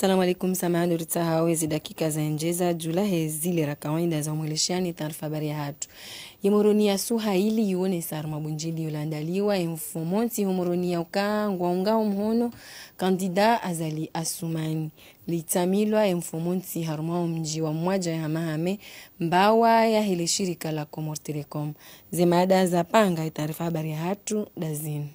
Salamu alaikum, samahani uritahau hizi dakika za njeza jula zile ra kawaida za mweleshani taarifa habari ya hatu. Yemoronia suha ili yuone sar mabunjili yulandaliwa mfumonti homoronia ukangwa ungao mhono kandida Azali Assoumani. Litamilwa mfumonti haruma mji wa mwaja ya mahame mbawa ya hile shirika la Comores Telecom. Zemada za panga taarifa habari ya hatu dazini.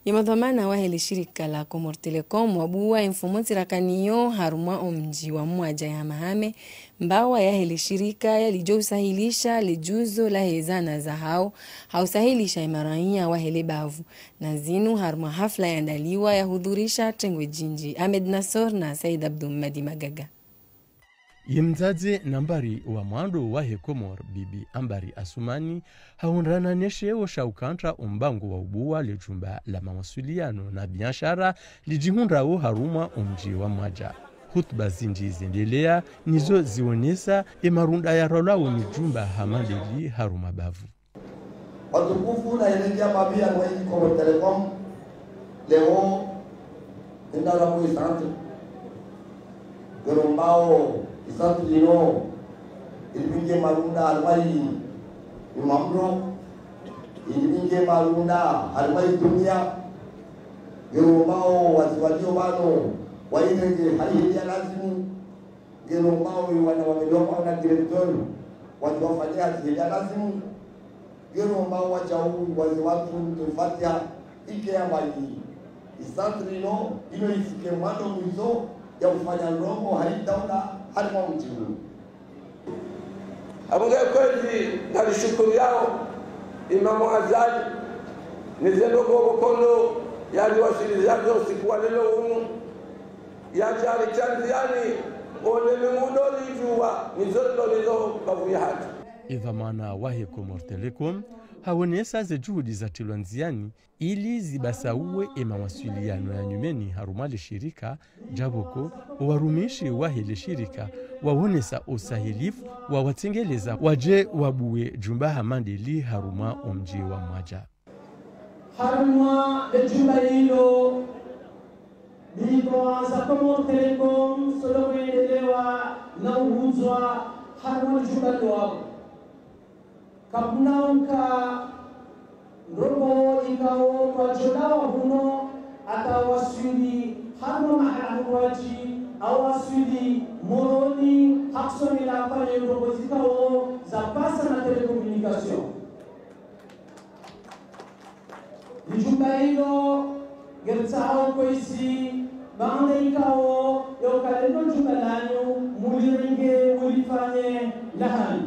Yamadhamana wa hili shirika la Comores Telecom wabuwa mfumonti rakaniyo haruma mji wa mwaja ya mahame mbawa ya hili shirika ya lijo usahilisha lijuzo la hezana za hausahilisha imarania wa hili bavu na zinu haruma hafla ya ndaliwa ya hudhurisha tengwe jinji Ahmed Nasor na Said Abdul Madi Magaga. Yemzaze nambari wa mwando wa Comores Bibi Ambari Assoumani haunrana nesheo shaukantra umbangu wa ubuwa lejumba la mawasiliano na biashara lijihundrao haruma umji wa mwaja. Hutuba zinji zendelea nizo zionesa marunda ya rolao ni jumba hamadeli haruma bavu. Watukufu na yenejia mabia kwa hii Comores Telecom leo ndala mwe santi gerombao isatu lino ilibinge marunda alwai imamro ilibinge marunda alwai dunia gerombao waziwadio bano waitenge hali ya lazimu gerombao wana wamelopa na director watuwafanyia hali ya lazimu gerombao wachau waziwatu tufatia ike amali isatu lino ilo ifike mando mwizo ya kufanya roho halitaona halima mtimu. Abunge kweli nalishukuru yao Imamu Azali nizendo kwa mkono yali wasilizaji usiku wa leo huu yajali chanziani ole mudoli jua nizondo nizo bavuya hatu. Idhamana wa Comores Telecom haonesa ze juhudi za tilwanziani ili zibasauwe mawasiliano ya nyumeni harumali shirika jaboko warumishi wa hile shirika waonesa usahilifu wa watengeleza waje wabuwe jumba hamandeli haruma umji wa mwaja. Haruma de jumba hilo za Comores Telecom solokuendelewa na uhuzwa haruma jumba wao. Kabunauka robo ikao majonawa huno atawasili hano mahalamuwaji awasili moroni haksoni la pale robo zikao za pasa na telekomunikasyon. Nijumba hilo gertsao kwa isi baanda ikao yokalendo jumba lanyo mulirenge mulifanye lahani.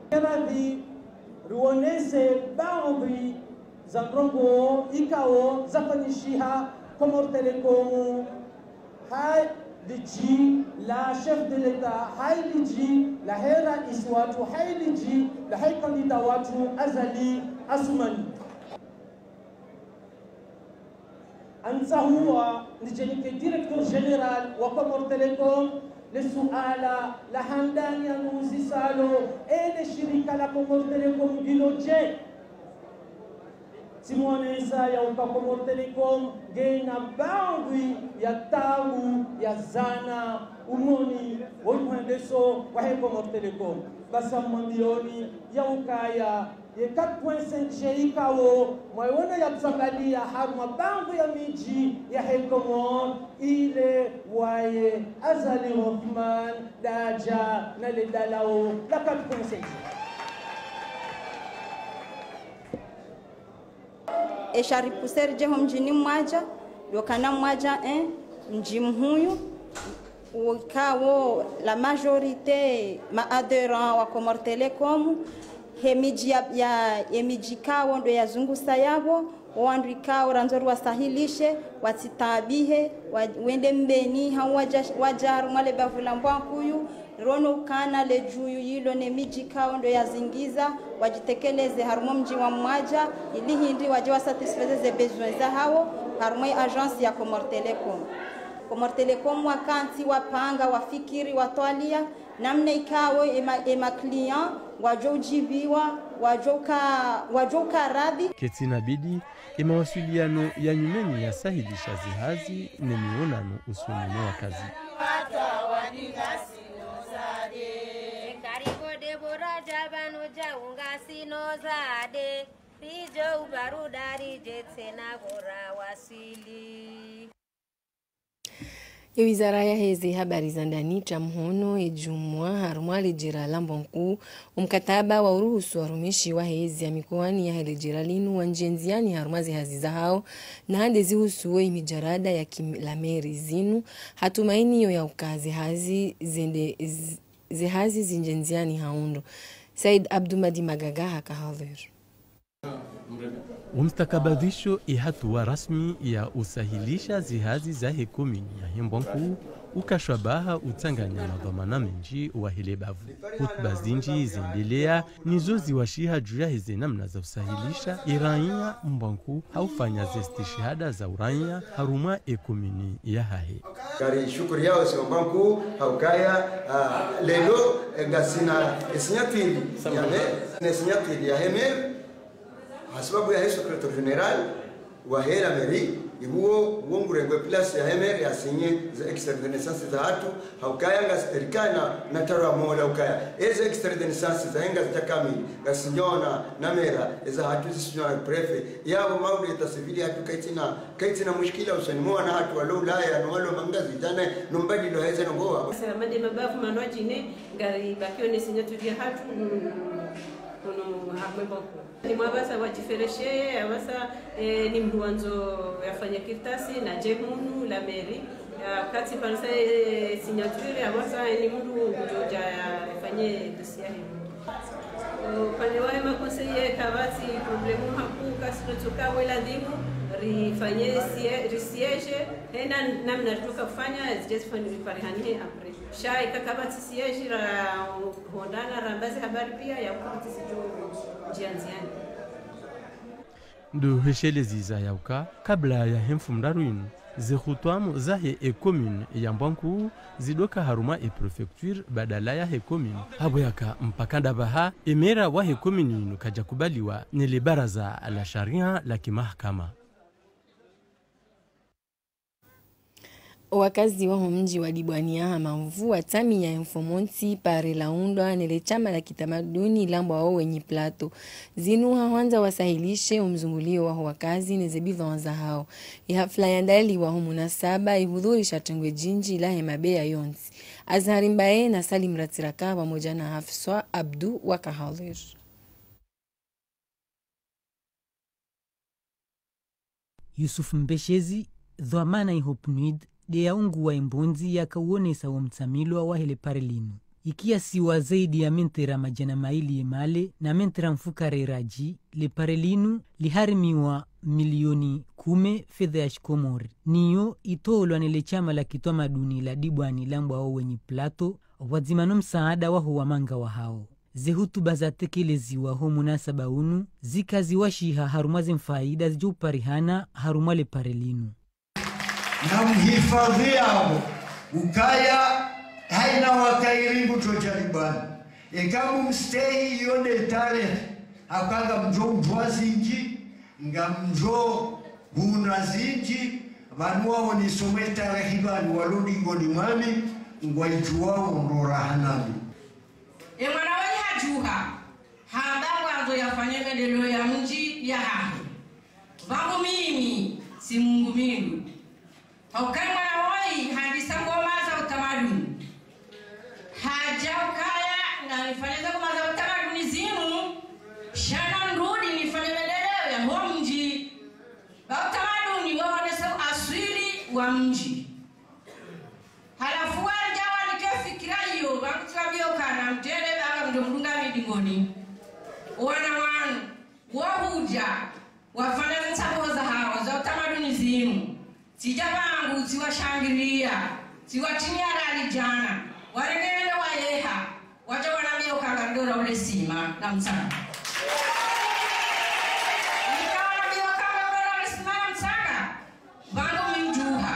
Keradi ruonese baadhi za ndrongo ikao zafanyishiha Comores Telecom hai liji la chef de l'etat hai liji la hera iswatu hai liji la hai kandida watu Azali Assoumani anzahuwa nijenike directeur general wa Comores Telecom lesuala la handani ya nuzisalo ele shirika la Comores Telecom giloje simonesa ya uka Comores Telecom geina bangwi ya tabu ya zana umoni woywendeso wa Comores Telecom basa mamilioni ya ukaya ye 4.5G ikao mwaiona ya kusangalia haruma bangu ya miji ya Comores ile waye Azali Othman daja na le dalao la 4.5G. Eshari puseri je mjini mwaja yokana mwaja mji mhuyu ukao la majorité ma adhérents wa Comores Telecom hemiji ya emiji kao ndo yazungusa yabo wandikao ranzori wasahilishe watitabihe wende mbeni hawajaru male bavula mbwankuyu rono kana le juyu yilo ne miji kao ndo yazingiza wajitekeleze harumo mji wa mwaja ili hindi waje wasatisfaire ze besoins za hao harumo agence ya Comores Telecom. Comores Telecom wakanti wapanga wafikiri watwalia namna ikawe ema client wajojibiwa wajoka radhi ketina bidi mawasiliano ya nyumeni ya sahilisha zihazi ni mionano usumuni wa kazi. Wizara ya hezi habari za ndani chamhono ejumwa harumwa lejira lambonku umkataba wa uruhusu warumishi wa hezi ya mikoani ya helejira linu wanjenziani harumwa zihaziza hao na hande zihusuwe imijarada ya kilameri zinu hatumaini yo ya ukazi hazi zihazi zinjenziani haundo. Said Abdumadi Magaga hakahadhir. Umstakabadhisho hatua rasmi ya usahilisha zihazi za hekomini ya Himbonku ukashwabaha utanganya na dhamana menji wa hilebavu. Hutuba zinji zindelea nizo ziwashiha juu ya hizi namna za usahilisha iraiya Mbonku haufanya zesti shahada za uraiya haruma hekomini ya hahe. Kari shukuri yao si Mbonku haukaya lelo ngasina esinyatili ya hemer sababu ya hii secretary general wa hera meri ihuo ngurengwe plus ya hemer ya sinye za extra renaissance za hatu haukayanga serikana na tara mola ukaya eze extra renaissance za henga za kamili gasinyona na mera eza hatu zisinyona prefect yao mauli ta civili hatu kaitina mushkila usanimoa na hatu walo laya no walo mangazi jana nombadi lo heze ngoa sasa made mabafu manwaji ne ngari bakio ne signature ya hatu kono hambo ni mwabasa wajifereshe abasa ni mwanzo yafanya kirtasi na jehunu la meri kati pansa signature abasa ni mtu kujoja yafanye dossier pale wale makonseye kabati problemu haku kasi tutoka wala ndimu rifanye siege hena namna tutoka kufanya just fund riparehani apre shai kakabati siege ra hondana rambazi habari pia ya kupati sijo jianziani ndo heshele ziza yauka kabla ya hemfu mdaruinu zihutwamu za he commune ya Mbonku zidoka haruma prefecture badala ya he commune habo yaka mpakanda baha emera wa he commune inu kaja kubaliwa nile baraza la sharia la kimahakama. Wakazi wa mji wa Dibwania mvua tami ya Mfomonti pare laundwa nile chama la kitamaduni lambo wao wenye plato zinu hawanza wasahilishe umzungulio wa wakazi nezebiva wanza hao ihafla ya ndali wa munasaba ihudhuri shatengwe jinji la hemabea yonsi Azhari Mbae na Salim Ratiraka pamoja na Hafswa Abdu wakahadhir. Yusuf Mbeshezi dhamana ihopnuid de yaungu wa imbunzi ya kawonesa wa mtsamilwa wa hele parelinu. Ikia siwa zaidi ya mentera majana maili yemale na mentera mfukare raji le parelinu liharimiwa milioni 10 fedha ya shikomori. Niyo itoolwa nile chama la kitamaduni la Dibwani lambo wao wenye plato wadzimano msaada waho wa manga wa hao. Zehutuba za tekeleziwa ho munasaba unu zikaziwashiha harumazi mfaida zijuparihana harumale parelinu. Na mhifadhi yao ukaya haina wakairingu tojalibani ekamu mstehi yone tarehe akanga mjo mjwazi inji nga mjo huna zinji vanuwao nisome tarehe bani waludi ngoni mwami ngwaijuwao ndora hanami mwana wani hajuha haɗa wazo yafanye medelo ya mji ya hahi vangu mimi si Mungu mingu haukai mwana wai hadisa ngoma za utamaduni haja ukaya na nifanyeza ngoma za utamaduni zinu shana ndudi nifanye medelo ya huo mji wa utamaduni waonesa asili wa mji halafu wajawa nikifikira hiyo wakutwabioka mtele baka mdumdunga midingoni wana wanu wahuja wafanya nsaboza hawa za utamaduni zinu sijabangu siwashangiria siwatimia rali jana warenele wayeha waja wanamioka ngandora ule sima na msanga nikawanamioka ngandora ule sima na msanga bangu minjuha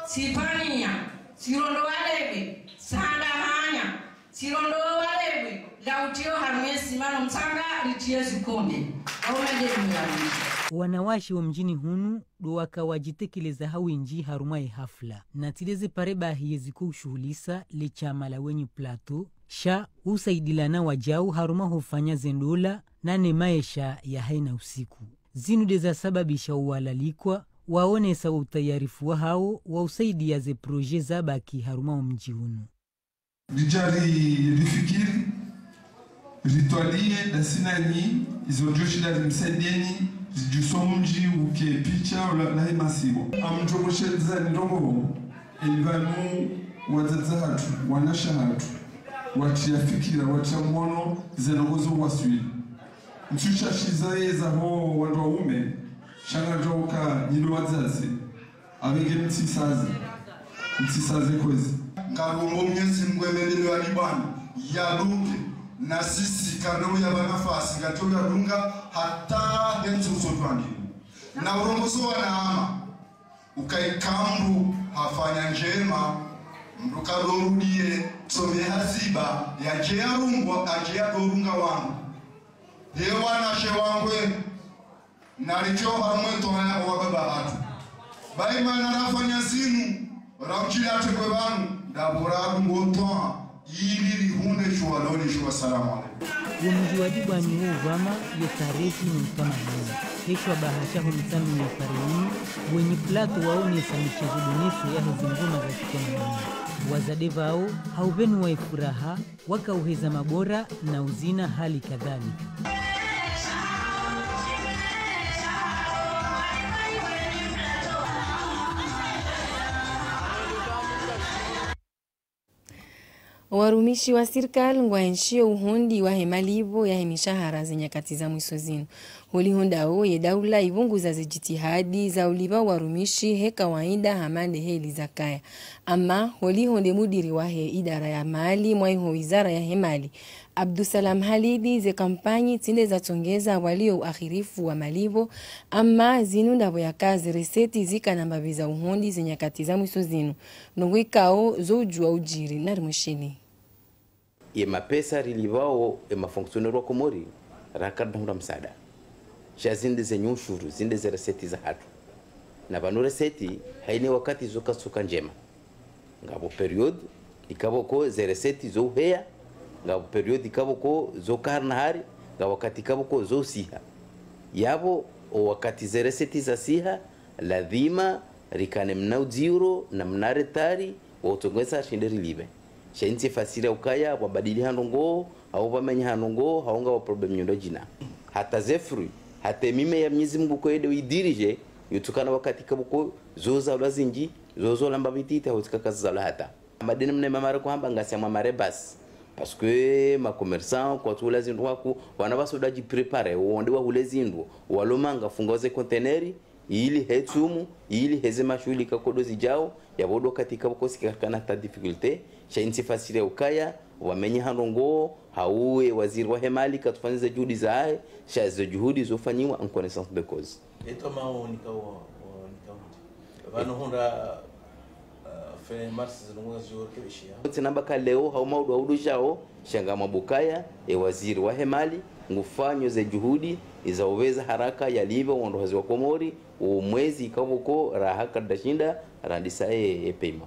sipania sirondo walebe sanda hanya sirondo walebe lautio harumie simano msanga litie zikonde au mende miyani Wanawashi wa mjini hunu do wakawajitekeleza hawinji harumai hafla na tileze pareba hiyezi kushughulisa le chama la wenye plato sha usaidilana wajau haruma hufanya zendola na nemaesha ya haina usiku zinu deza sababisha uwalalikwa waonesa wa utayarifu wa hao wa usaidia ze proje za baki haruma mji hunu. Lijari lifikiri ritualie da sinani izojoshida limsaidieni zijusomji uke picha la himasibo amjomoshelza ndongo elivanu wazazahatu wanashahatu wachiafikira wachamwono zenongozo waswili mchusha shizaye za ho wando ume shanga joka nyilo wazazi avenge mtisaze kwezi ngarumbo mnyezi mgwemelelo alibana yaluke na sisi kanao ya banafasi ngatoya lunga hata henzo zotwangi na urongozo wanaama ukaikambu hafanya njema mrukarorudie some haziba ya jea rungwa ajea dorunga wangu hewa na shewangwe nalicho hamwe tohaya wa baba hatu baima na rafanya zinu ramchili atekwe banu dabora ngotoa ili lihune shualoni shuwa salamu alaikum. Wumuji wajibu wa nihu vama ya tarehi ni utamaduni. Kesho bahasha humtami ya farini wenye plato waonesa michezo doneso ya hezinguma za kitamaduni. Wazadeva hao haubenu wa ifuraha wakauheza mabora na uzina hali kadhalika. Warumishi wa serikali ngwaenshie uhundi wa hemalivo ya hemishahara za nyakati za mwiso zinu. Hulihundao ye daula ibunguza za jitihadi za uliba warumishi he kawaida hamande heli za kaya. Ama hulihunde mudiri wa he idara ya mali mwaiho wizara ya hemali. Abdusalam Halidi ze kampanyi tinde za tongeza walio uakhirifu wa malivo ama zinu ndabo ya kazi reseti zika na mbabiza uhundi za nyakati za mwiso zinu. Nungwikao zoujua ujiri narimwishini. Ye mapesa rilivao ye mafonksionero wa Komori rakada hunda msada. Sha zinde ze nyushuru, zinde ze reseti za hatu. Na banu reseti haine wakati zoka suka njema. Ngabo period ikabo ko ze reseti zo heya. Ngabo period ikabo ko zo karnahari. Ngabo wakati ikabo ko zo siha. Yabo o wakati ze reseti za siha lazima rikane mnau ziro na mnaretari wa utongweza shinderi libe. Shainti fasira ukaya wabadili hanongo au wamenya hanongo haonga wa problem nyondo jina hata zefru hata mime ya Mwenyezi Mungu ko ede idirije yutukana wakati kabuko zoza ulazinji zozo lamba bitita hutika kazi za hata madeni mne mamara ko hamba ngasema marebas parce que ma commerçant kwa tula zindu wako wanabasoda ji prepare uonde wa hulezindu walomanga fungoze containeri ili hetumu ili heze mashuli kakodo zijao yabodo katika bukosi kakana ta difficulté shainti fasire ukaya wamenye hanongo hauwe waziri wa hemali katufaniza juhudi zae shazo juhudi zofanywa en connaissance de cause eto mao nikawa vano honda fe mars zinunga ziorke bishia tinambaka leo haumaudu audujao shanga mabukaya waziri wa hemali ngufanyo ze juhudi izaweza haraka yalivyo wandohazi wa Komori umwezi ikavuko raha kadashinda randisae pema.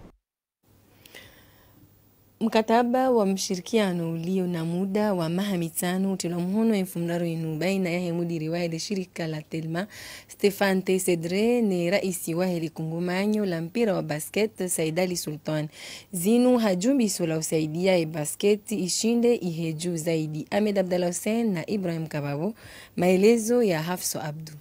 Mkataba wa mshirikiano ulio na muda wa maha mitano utilamuhono infumnaro inu baina ya hemudiri wa ile shirika la Telma Stefan Tesedre ni raisi wa heli kungumanyo la mpira wa basket Saidali Sultan. Zinu hajumbi sula usaidia ya basket ishinde iheju zaidi. Ahmed Abdallah Hussein na Ibrahim Kababo. Maelezo ya Hafso Abdu.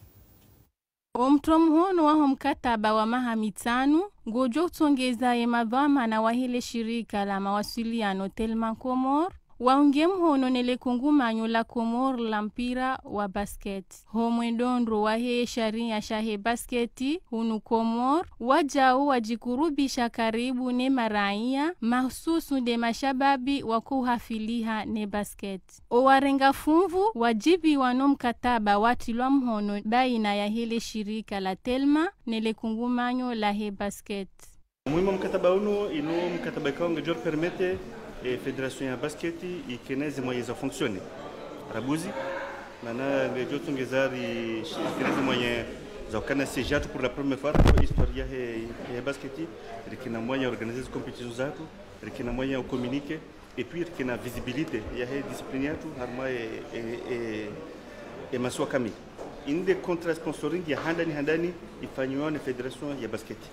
Omtromhono wa mkataba wa maha mitano ngojo utongeza ye madhama na wahile shirika la mawasiliano Telma Komor waunge mhono nele kungumanyo la Komor la mpira wa basket. Homwe dondro wahe sharia shahe basketi hunu Komor wajao wajikurubisha karibu ne maraia mahsusu de mashababi wakuhafiliha ne basket. Owarenga fumvu wajibi wano mkataba watilwa mhono baina ya hile shirika la Telma nele kungumanyo la he basket. Muhimu mkataba uno ino mkataba kaunga jor permete Federation ya basket ikeneze moyeza fonctionner. Rabuzi Mana ngejo tungezari shirika mwenye zakana sejatu pour la première fois kwa historia ya basketi rikina moyen organiser des compétitions zako rikina moyen communiquer et puis rikina visibilité ya discipline yetu harma e maswa kami inde contrat sponsoring ya handani ifanywa na federation ya basketi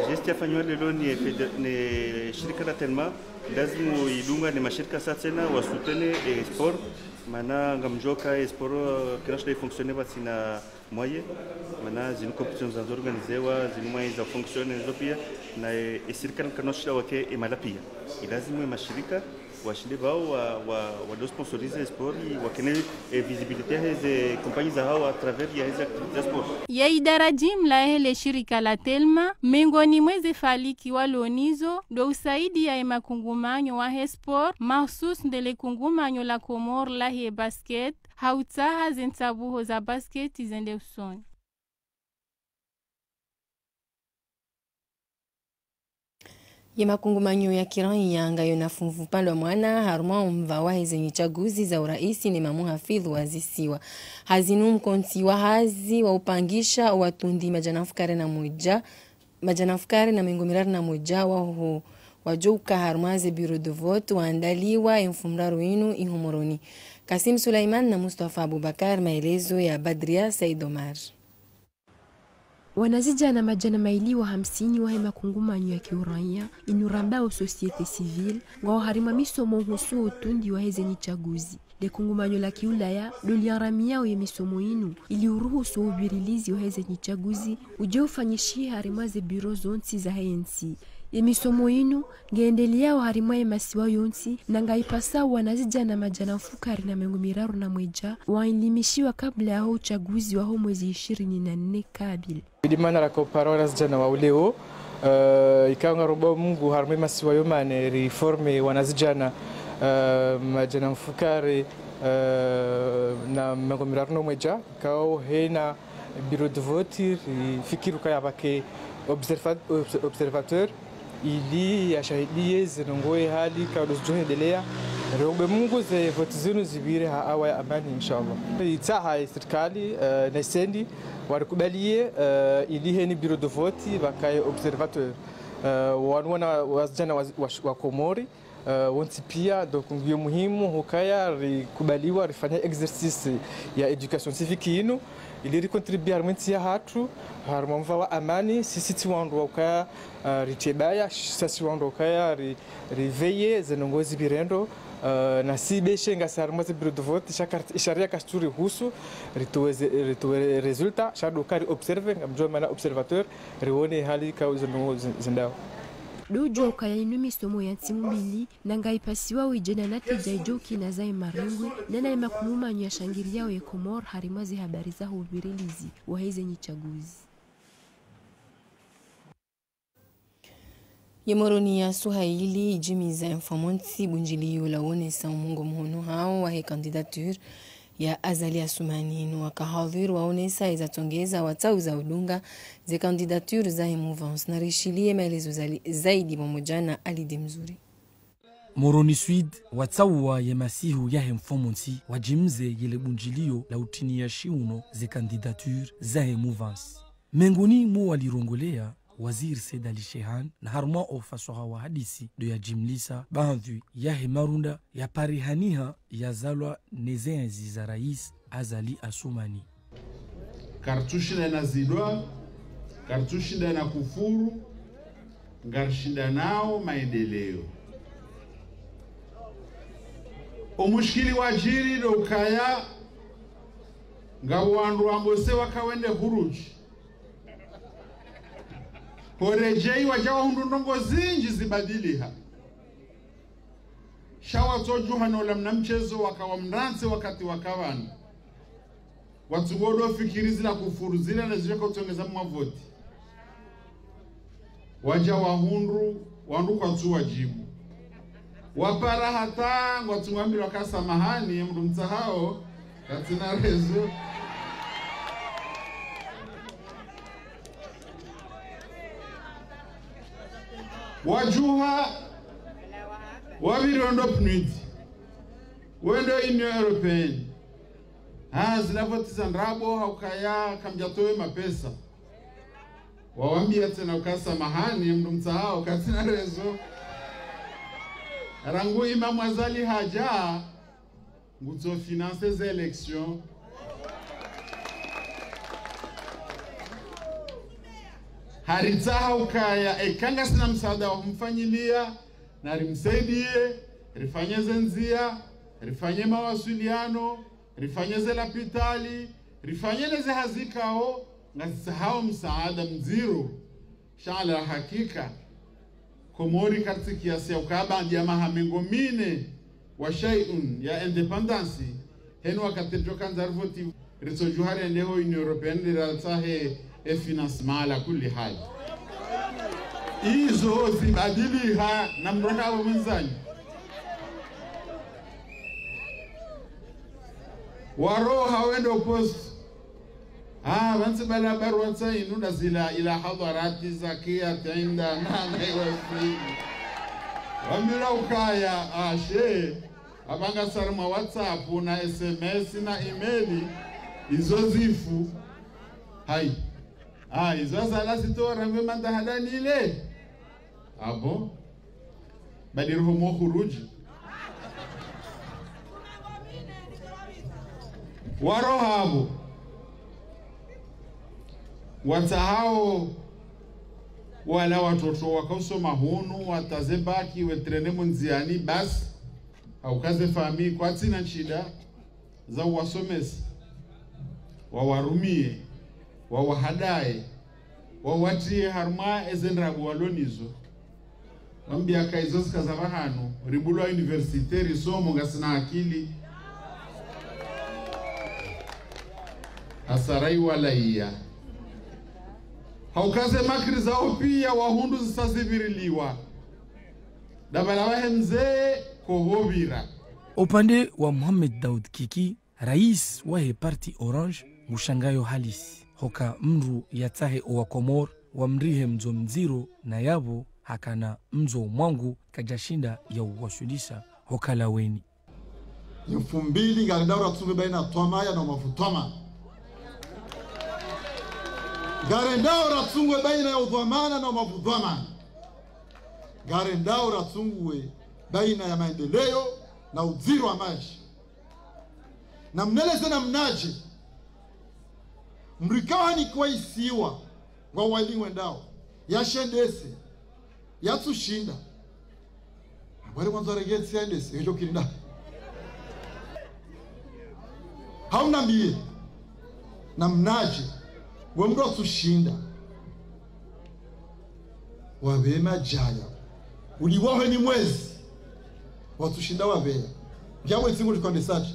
gesti afanywa lelo ni shirika la Telma lazima idunga ni mashirika sasa wasutene sport mana ngamjoka sport kinashda fonctionner basina moyen mana zini competitions za organizewa zini moyen za fonctionner zopia na shirika kanashda wake imalapia lazima mashirika washinde bao wa do sponsorize sport wakene visibilité hizi compagnie za hao à travers ya hizi activités sport ya idara jimla hele shirika la Telma miongoni mwezi faliki walonizo do usaidi ya makungumanyo wa sport mahsus ndele kungumanyo la Komor la he basket hautaha zintabuho za basket zende usoni. Makungumanyo ya kirangi yanga yonafunvu palo mwana haruma umvawa zenye chaguzi za uraisi ni mamu hafidhu wazisiwa. Hazinu mkonti wa hazi wa upangisha watundi majanafukare na mengomirari na moja wa wajuka harumaze biro de vote waandaliwa infumraru inu ihumoroni. Kasim Sulaiman na Mustafa Abubakar, maelezo ya Badria Saidomar. Wanazija na majana mailiwa 50 wa hema kungumanyo ya kiurania inurambao societe civile ngao harima misomo husu utundi wa heze ni chaguzi. De kungumanyo la kiulaya doliaramiao ya misomo inu ili uruhusu ubirilizi wa heze ni chaguzi uje ufanyishi harimaze biro zonti za HNC. Emisomo inu ngeendeliao harimaye masiwa yonsi na ngaipasa wanazija na majana fukari na mengumiraru na mweja wainlimishiwa kabla ya uchaguzi wa mwezi 24 kabili. Bidimana la koparola zijana wa uleo ikawa ngarobo mungu harimaye masiwa yomane reforme wanazijana majana fukari na mengumiraru na mweja ikawa hena bureau de vote fikiru kaya bake observateur ili yashahidie zinongoe hali kaudozjoni delea robe mungu ze voti zinu zibire hawa ya amani inshallah. Itaha serikali na sendi warikubalie ili heni bureau de vote bakaye observateur wanwana wazijana wa Komori wanti pia donc ngiyo muhimu hukaya rikubaliwa rifanya exercice ya education civique inu ili contribue harmenti ya hatu harmamva wa amani sisi tiwandu wakaya ritebaya sisi wandu wakaya riveye zenongozi birendo na si beshe ngasi harmati bureau de vote sharia kasturi husu rituwe resulta shadu kari observe ngamjua mana observateur rione hali ka zenongozi zendao dojo kaya inu misomo ya timu mbili na ngaipasiwa wijena natija ijoki na zai marengwe nena ima kumumanyo ya shangiria we Komor harimazi habari za hubirilizi wa hize nyichaguzi. Yemoroni ya Suhaili ijimiza informanti bunjili ulawone sa umungo mhono hao wa he kandidature ya Azali Assoumani no wakahadhir waonesa izatongeza watauza udunga ze kandidature za mouvance na rishilie maelezo zaidi pamoja na Alidi Mzuri. Moroni Swid watsawa ya masihu ya informanti wajimze yele bunjilio la utini ya shiuno ze kandidature za mouvance. Mengoni mu walirongolea Waziri Said Ali Shehan na harma ofaswa wa hadisi do ya jimlisa baadhi ya hemarunda ya parihaniha ya zalwa nezenzi za rais Azali Assoumani. Kartushinda na zidwa, kartushinda na kufuru, ngarshinda nao maendeleo. Umushikili wajiri do ukaya ngawandu ambose wakawende huruji. Horejei wajawa hundu ndongo zinji zibadiliha. Shawa tojuha na ulamna mchezo wakawa mranse wakati wakawani. Watu wodo fikiri zila kufuru zila na zileka utongeza mwavoti. Wajawa hundu wandu kwa tu wajibu. Wapara hata watu mwambi wakasa mahani mdu mtahao katina rezo. Wajuha wabirondo PNUD wendo Union Européenne zinavotiza ndrabo haukaya kamjatowe mapesa wawambia tena ukasa mahani mndu msahau katina rezo rangu Imam Azali haja nguzo finance za election haritsaha ukaya ekanga sina msaada wa kumfanyilia na rimsaidie rifanyeze nzia rifanye mawasiliano rifanyeze lapitali rifanyeze hazikao ngasahau msaada mziro shala hakika Komori katika kiasi ya ukaba ya mahamengo mine wa shay'un ya independence henu wakati joka nzarvoti risojuhari endeho Union Europeenne ratahe financement ala kulli hali izo zibadili ha na mronda wa mwanzani waro hawendo post wansi bala barwatsa inunda zila ila hadarati zakia tainda nana iwasi wamira ukaya ashe abanga sarma WhatsApp na SMS na email izo zifu hai izo zala zitora manda hadani ile abo badiruhu mo khuruji waro habo watahao wala watoto wakosoma hunu watazebaki wetrene munziani basi aukaze fami kwa tina shida za wasomesi wawarumie wawahadae wawatie harma ezenrabu walonizo wambia kaizo zikaza hano ribulwa universite risomo ngasina akili asarai walaia haukaze makri zao pia wahundu zisazibiriliwa dabalawahe mzee kohobira. Upande wa Mohamed Daud Kiki, rais wa parti Orange, mushangayo halisi hoka mru yatahe owa Komor wa mrihe mzo mziro na yabo hakana mzo mwangu kajashinda ya uwashulisha hoka laweni 2000 garindaura tsume baina twamaya na mavutwama garindaura tsungwe baina ya udhamana na mavudhamana garindaura tsungwe baina ya maendeleo na uziro wa maji na mneleze na mnaje mrikawa ni kwa isiwa wa walingwe ndao yashendese yatsushinda wale mwanzo regetse yendese ejo kirinda hauna mbie na mnaje wemdo atsushinda wabema jaya uliwaho ni mwezi watushinda wabea jamwe zingu likondesaje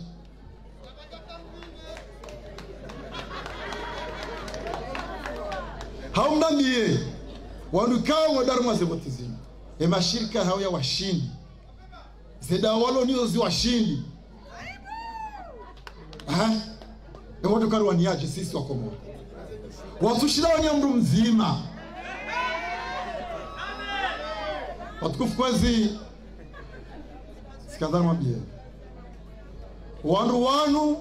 hauna mbie wanukao wadaru mazemotizini mashirika hao ya washindi zeda walo nizo zi washindi watu kari waniaje sisi wa Komoro watushida wanya mdu mzima watukufu kwezi sikadhari mambie wanu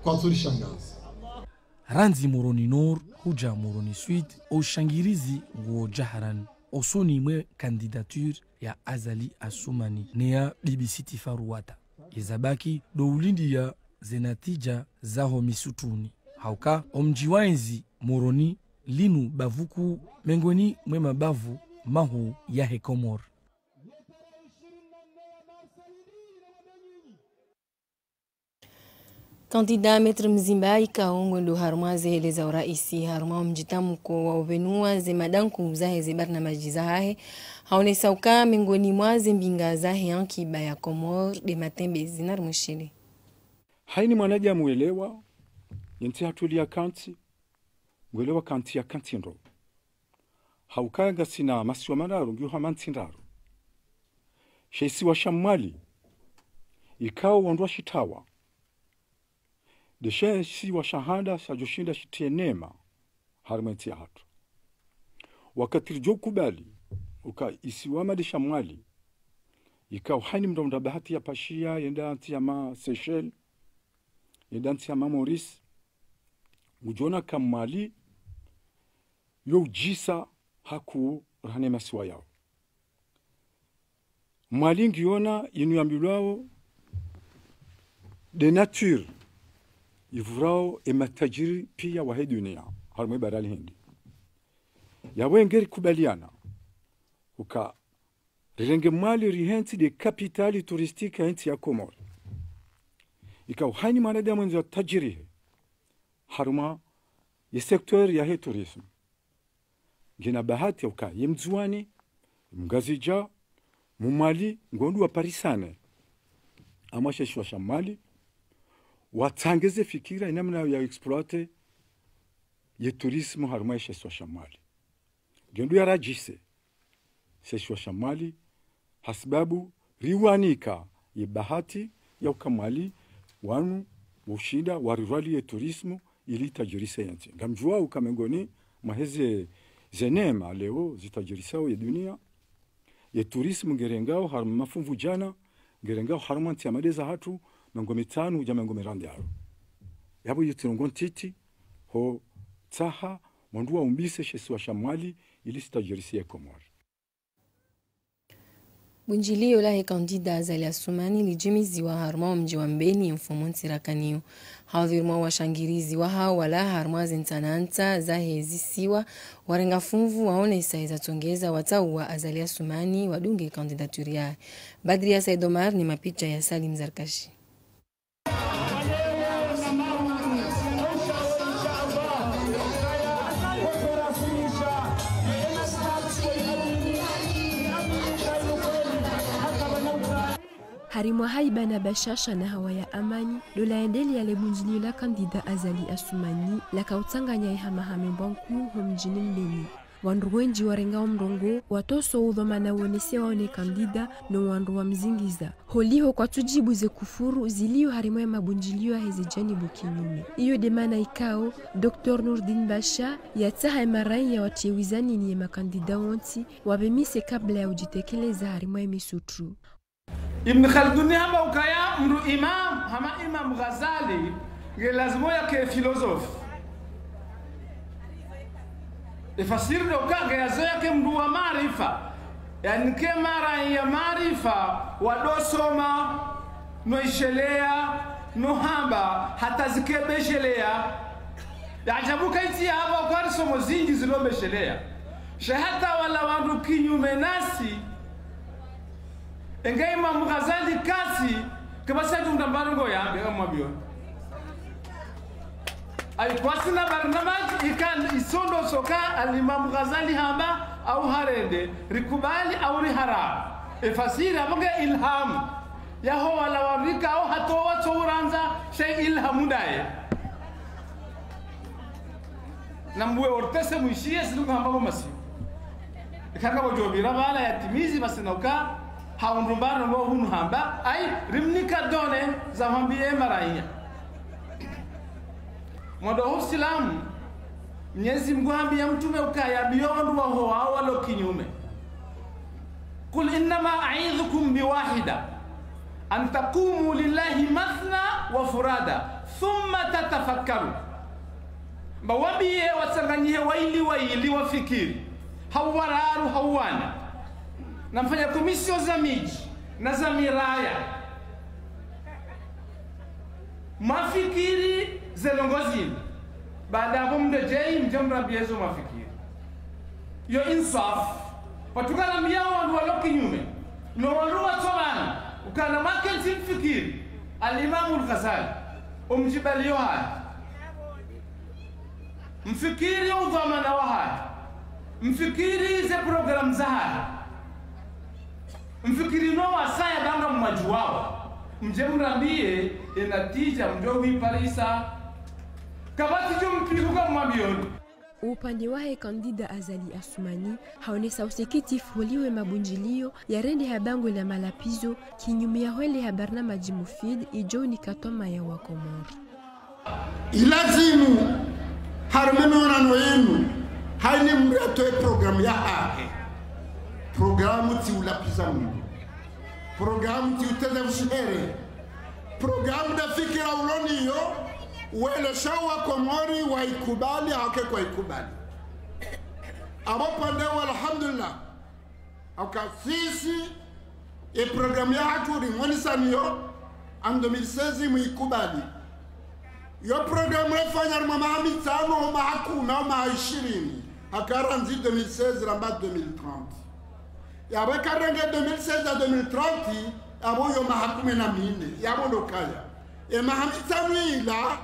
kwa turi shangazi ranzi Moroni Nord huja Moroni Sud oshangirizi nguo jaharan osoni mwe kandidature ya Azali Assoumani nea BBC Tifaruwata izabaki do ulindi ya zenatija zaho misutuni hauka omjiwaenzi Moroni linu bavuku mengoni mwe mabavu mahu ya Hekomor. Kandida Metr Mzimba ikaongo ndo haruma zehele za uraisi haruma mjitamuko wa uvenua ze madanku zahe ze barnamaji zahe haone sauka mengoni mwaze mbinga zahe ankiba ya Komor de matembe zinar mushili. Haini mwanaja mwelewa yente hatulia kanti mwelewa kanti ya kanti nro haukanga sina masiwa manaru ngiyo hamanti nraru sheisi wa shamwali ikao wandua shitawa deshe si wa shahada sajoshinda shitie nema harumenti ya hatu wakati jo kubali uka isiwama de shamwali ikao haini mdomda bahati ya pashia yenda anti ya ma Seychelles yedansi ya Maurice ujona kamali yo jisa haku rahane masiwa yao mali ngiona inu yambilwao de nature ivrao ematajiri pia wa dunia harmwe barali hindi yawe ngeri kubaliana uka rirenge mali rihenti de kapitali turistika henti ya Komoro ika haini manada mwenza tajiri haruma ye sektor ya he tourism gina bahati uka yemzuani mgazija mumali ngondu wa parisane amashe shwa shamali watangeze fikira inamna ya exploite ye tourisme haruma ye shwa shamali gendu ya rajise se shwa shamali hasbabu riwanika ye bahati ya ukamali wanu ushinda warirwali ye tourisme ili tajirise yanti ngamjua ukamengoni maheze zenema leo zitajirisao ye dunia ye tourisme ngerengao harma mafumvu jana ngerengao harma ntiamadeza hatu ngome tanu ujama ngome randiaro yabo yitirongon titi ho taha mondua umbise sheswa shamwali ili stajirise ye Komoro. Bunjilio la kandida Azali Assoumani lijimiziwa harma mji wa Mbeni mfumo ntirakaniyo. Haudhirma washangirizi wa hao wala harma zintananta za hezisiwa warenga funvu waone isaiza tongeza watauwa Azali Assoumani wadunge kandidaturi ya. Badri ya Saidomar ni mapicha ya Salim Zarkashi. Harimwa haiba na bashasha na hawa ya amani dola endeli ya lebunjilio la kandida Azali Assoumani la kautanganya ihamahame mbanku humjini Mbeni. Wanduwenji warenga mrongo watoso udhomana wonese waone kandida no wandu wa mzingiza. Holiho kwa tujibu ze kufuru zilio harimwa ya mabunjilio ya hezijani bukinyume. Iyo demana ikao Dr. Nurdin Basha ya taha marai ya watiewizani ni makandida wanti wabemise kabla ya ujitekeleza harimwa ya misutru. Ibn Khaldun hama ukaya mru imam hama Imam Ghazali lazima yake filosofi ifasiri ndo kanga yazo yake mru wa maarifa yani ke mara ya maarifa wadosoma no ishelea no hamba hata zikebeshelea yajabuka iti hapa kwa somo zingi zilobeshelea shahata wala wandu kinyume nasi Engai Imam Ghazali kasi kebasa ndambarongo yambe amwabio aikwasi na barnamaj ikan isondo soka al-Imam Ghazali hamba au harende rikubali au rihara ifasiri abonge ilham yaho wala warika au hatowa tsoranza shay ilhamudaye nambuwe ortese muishie siluka hamba masi ikanga bojobira bala yatimizi basinauka haundumbano ngo hunu hamba ay rimnika done za hambie marainya modo usilamu Mwenyezi Mungu ambia mtume ukaya biondu wa hoa walo kinyume kul innama a'idhukum biwahida an taqumu lillahi mathna wa furada thumma tatafakkaru bawabie wasanganyie waili wafikiri hawararu hawana namfanya komisio za miji na za miraya mafikiri zelongozini baada hapo mdejei mjamrambiezo mafikiri yo insaf patukana miao wandu waloki nyume no wandu watobana ukana makenzi mfikiri al-Imam al-Ghazali umjibalio haya mfikiri udhamana wa haya mfikiri ze program za haya mfikiri no wasaya banga mmajuwao mjemrambie inatija mjowi parisa kabati jumpiku kwa mwabioni. Upande wahe kandida Azali Assoumani haonesa usekitifu holiwe mabunjilio ya rende habango la malapizo kinyume ya hwele habarna maji mufid ijoni katoma ya Wakomoro. Ilazimu harumeme wanano yenu haini mratoe programu ya hake programu ti ulapiza mwini programu ti uteze ushere programu da fikira uloniyo wele shawa Komori waikubali hake kwa ikubali abapande alhamdulillah akasisi e programu ya hatu rimonisanyo en 2016 muikubali yo programu refanya mama mitano mahakuna ma 20 hakaranzi 2016 ramba 2030 ya karenge 2016 à 2030 abo yo mahakume na mine yabo ndokaya e mahamitano ila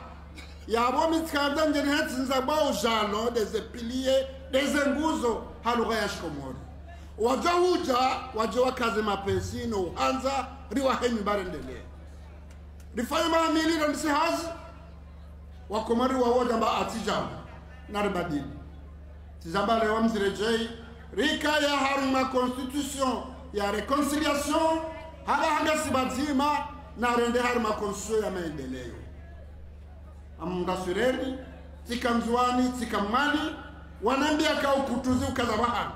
yabo mitkanda njenhetsi nzaba ujalo des piliers des nguzo haluga ya Komori wajahuja wajewa kazi mapesi no hanza riwa henyu barendele rifanya mahamili na nisihazi wa Komori wa woda mba atijabu na ribadili tizamba lewa mzirejei rika ya haruma constitution ya reconciliation hala hanga sibazima na rende haruma constitution ya maendeleo amungasureri tikamzuani tikamani wanambia ka ukutuzi ukazabaha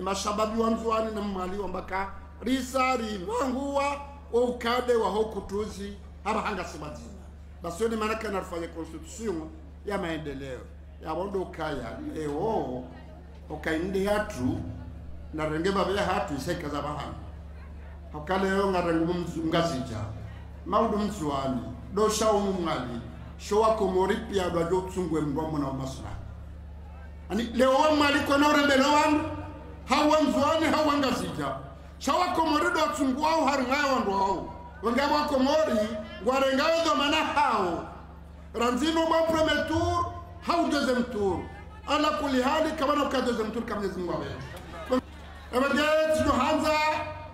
mashababi wa mzuani na mwali wambaka risari manguwa ukade wa hukutuzi haba hanga sibazima basi ni manaka narifanya constitution ya maendeleo ya wondo kaya leo okainde yatu na renge babe hatu iseka za bahani hakale yo ngarengu ngazija maudu mzuani do shawu mwali showa Komori pia do jotungwe mbomo na masra ani leo mwali kono rebelo wan hawa mzuani hawa ngazija shawa Komori do tungwa au harunga wandu au wangaba Komori ngwarenga do mana hao ranzino ma premier tour hau deuxième tour ala kuli hali kama na deuxième tour kama Mwenyezi Mungu awe abadiet no hanza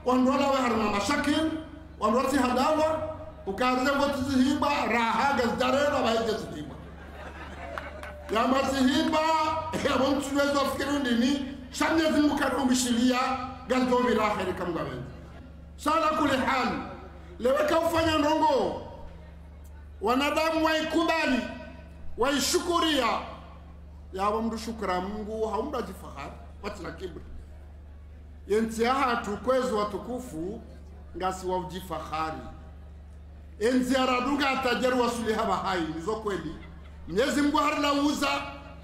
wandola wa harma mashakil wandoti hadawa ukaanza vote zihiba raha gazdarera wa zihiba ya masihiba ya bontu wezo fikirundi ni shamye Mungu kana umishilia galdo raha ni kama gawe sala kuli hali leweka ufanya ndongo wanadamu waikubali waishukuria yaba mndu shukra Mungu haumda jifahari watla kibri yenzi hatu kwezo watukufu ngasi wa ujifahari enzi aradunga atajeru wasuli haba hai nizo kweli Mwenyezi Mungu harlauza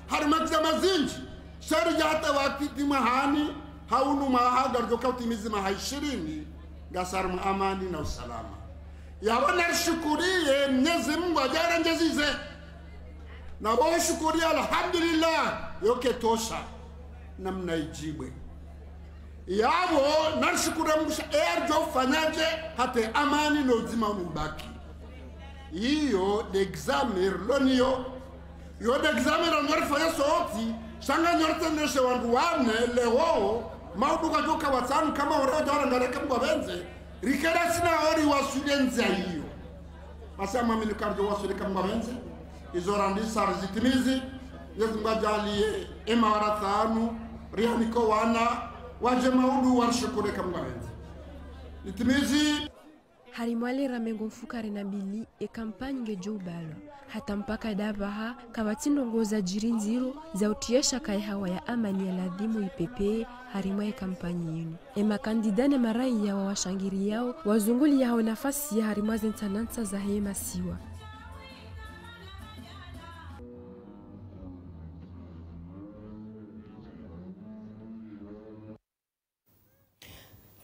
harmakza mazinji sharja hata wakati mahani haunu mahaga joka utimizi maha 20 ngasar amani na usalama yaba narshukurie Mwenyezi Mungu ajara njezize na wao shukuri alhamdulillah yoke tosha namna ijibwe yabo nashukuru Mungu erjo fanyaje hata amani no zima mbaki hiyo de examen lonio yo de examen on fanya soti sanga nyorte neshe wandu wane leo maudu ka joka watsan kama oroja wala ngareka mbabenze rikera sina ori wasudenza hiyo masama mimi karjo wasulika mbabenze izorandi sarzitimizi yezimbajalie ema warathanu rianiko wana waje maudu warshukure kamgawenzi itimizi harimwale ramengo mfukare na bili e kampani ngejo ubalo hata mpaka dabaha kabatindo ngoza jirinziro za utiesha kai hawa ya amani ya ladhimu ipepe harimwae kampani yenu ema kandidane marai ya washangiri yao wazunguli yao nafasi ya harimwaze ntanansa za hema siwa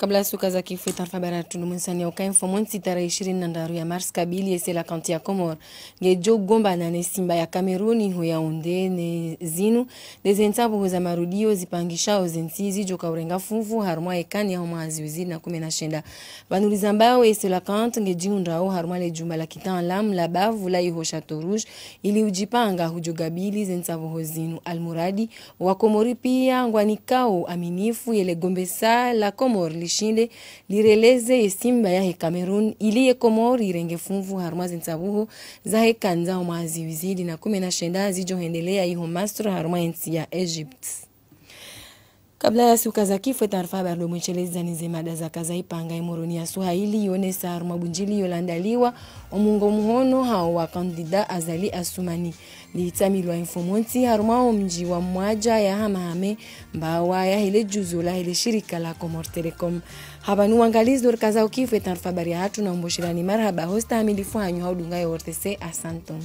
kabla suka za kifo taarifa bara tunumsania ukainfo monti tarehe 20 ya Mars kabili ese la kanti ya Komor ngejo gomba na nesimba ya Kameruni ho Yaounde ne zinu dezentabo za marudio zipangishao zentizi joka urenga fuvu harmwa ekani ya mwazi uzini na 19 banuliza mbao ese la kanti ngejiundao harmwa le juma la kitan lam la bavu la iho Chateau Rouge ili ujipanga hujogabili zentabo hozinu almuradi wa Komori pia ngwanikao aminifu yele gombesa la Komor shinde lireleze simba ya Cameroon ili Komori irenge funvu harmazi nsabuho za hekanza umazi wizidi na 19 zijohendelea iho mastro harma nsi ya Egypt. Kabla ya suka za kifo taarifa habari mcheleza ni zemada za kaza ipanga imoroni ya Swahili yonesa harma bunjili yolandaliwa omungo muhono hao wa kandida Azali Asumani litamilwa informonti harumao mji wa mwaja ya hamahame mbawa ya hile juzu la hile shirika la Comor Telecom. Habanu wangalizi dorkaza ukifu etanfabari hatu na mboshirani marhaba hosta hamilifu hanyu haudunga ya ortese asanton.